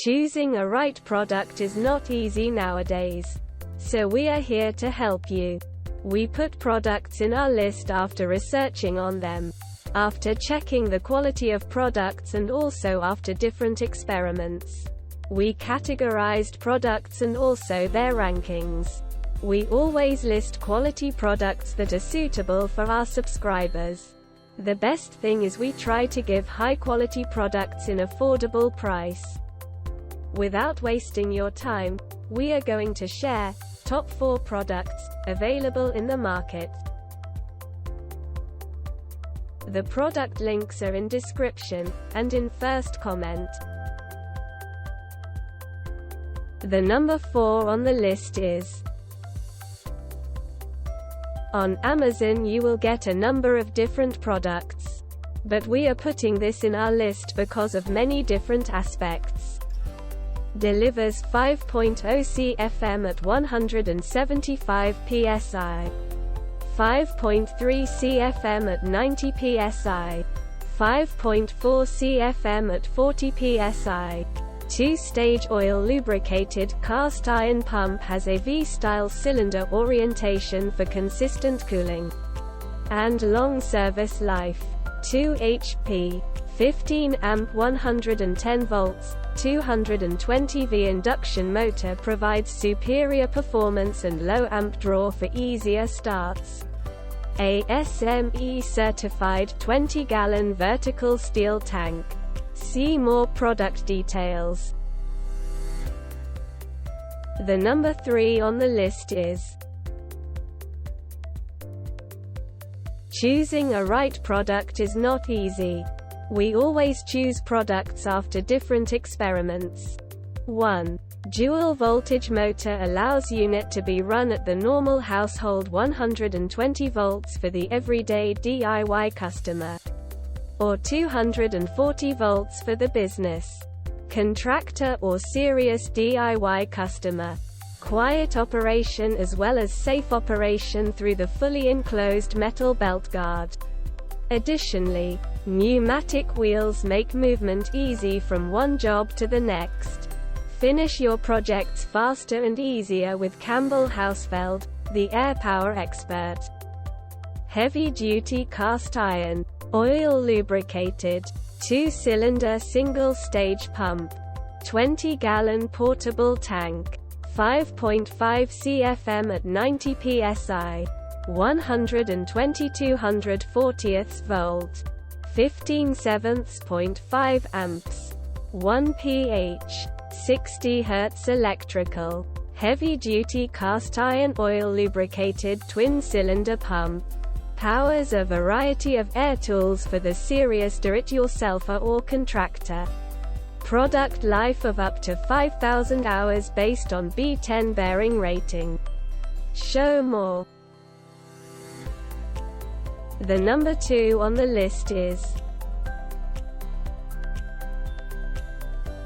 Choosing a right product is not easy nowadays. So we are here to help you. We put products in our list after researching on them, after checking the quality of products, and also after different experiments. We categorized products and also their rankings. We always list quality products that are suitable for our subscribers. The best thing is we try to give high quality products in affordable price. Without wasting your time, we are going to share top 4 products available in the market. The product links are in description and in first comment. The number 4 on the list is: on Amazon you will get a number of different products, but we are putting this in our list because of many different aspects. Delivers 5.0 CFM at 175 psi, 5.3 CFM at 90 psi, 5.4 CFM at 40 psi. Two-stage oil-lubricated cast iron pump has a V-style cylinder orientation for consistent cooling and long service life. 2 HP, 15 amp 110 volts, 220 V induction motor provides superior performance and low amp draw for easier starts. ASME certified 20-gallon vertical steel tank. See more product details. The number 3 on the list is: choosing a right product is not easy. We always choose products after different experiments. 1. Dual voltage motor allows unit to be run at the normal household 120 volts for the everyday DIY customer, or 240 volts for the business, contractor or serious DIY customer. Quiet operation as well as safe operation through the fully enclosed metal belt guard. Additionally, pneumatic wheels make movement easy from one job to the next. Finish your projects faster and easier with Campbell Hausfeld, the air power expert. Heavy-duty cast iron, oil-lubricated, 2-cylinder single-stage pump, 20-gallon portable tank, 5.5 CFM at 90 psi, 120 240 volt, 15/7.5 amps, 1 pH, 60 Hz electrical, heavy-duty cast iron oil-lubricated twin-cylinder pump. Powers a variety of air tools for the serious do-it-yourselfer or contractor. Product life of up to 5,000 hours based on B10 bearing rating. Show more. The number 2 on the list is: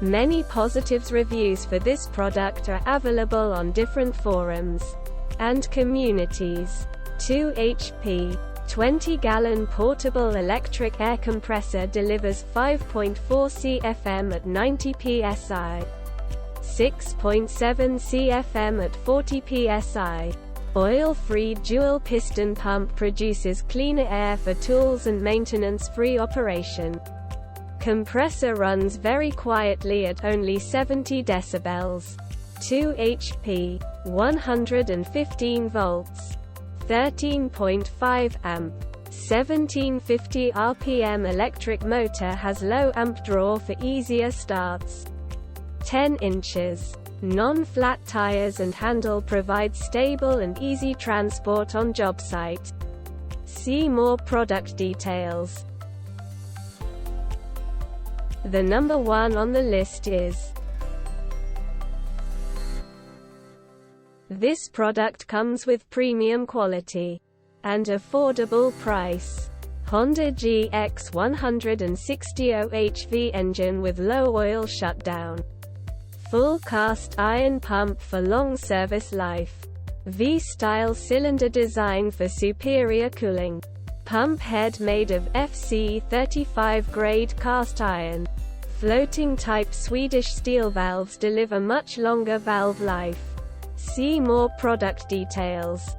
many positives reviews for this product are available on different forums and communities. 2 HP, 20-gallon portable electric air compressor delivers 5.4 CFM at 90 psi, 6.7 CFM at 40 psi. Oil-free dual-piston pump produces cleaner air for tools and maintenance-free operation. Compressor runs very quietly at only 70 decibels. 2 HP, 115 volts, 13.5 amp, 1750 RPM electric motor has low amp draw for easier starts. 10 inches. Non-flat tires and handle provide stable and easy transport on job site. See more product details. The number 1 on the list is: this product comes with premium quality and affordable price. Honda GX 160 OHV engine with low oil shutdown. Full cast iron pump for long service life. V-style cylinder design for superior cooling. Pump head made of FC 35 grade cast iron. Floating-type Swedish steel valves deliver much longer valve life. See more product details.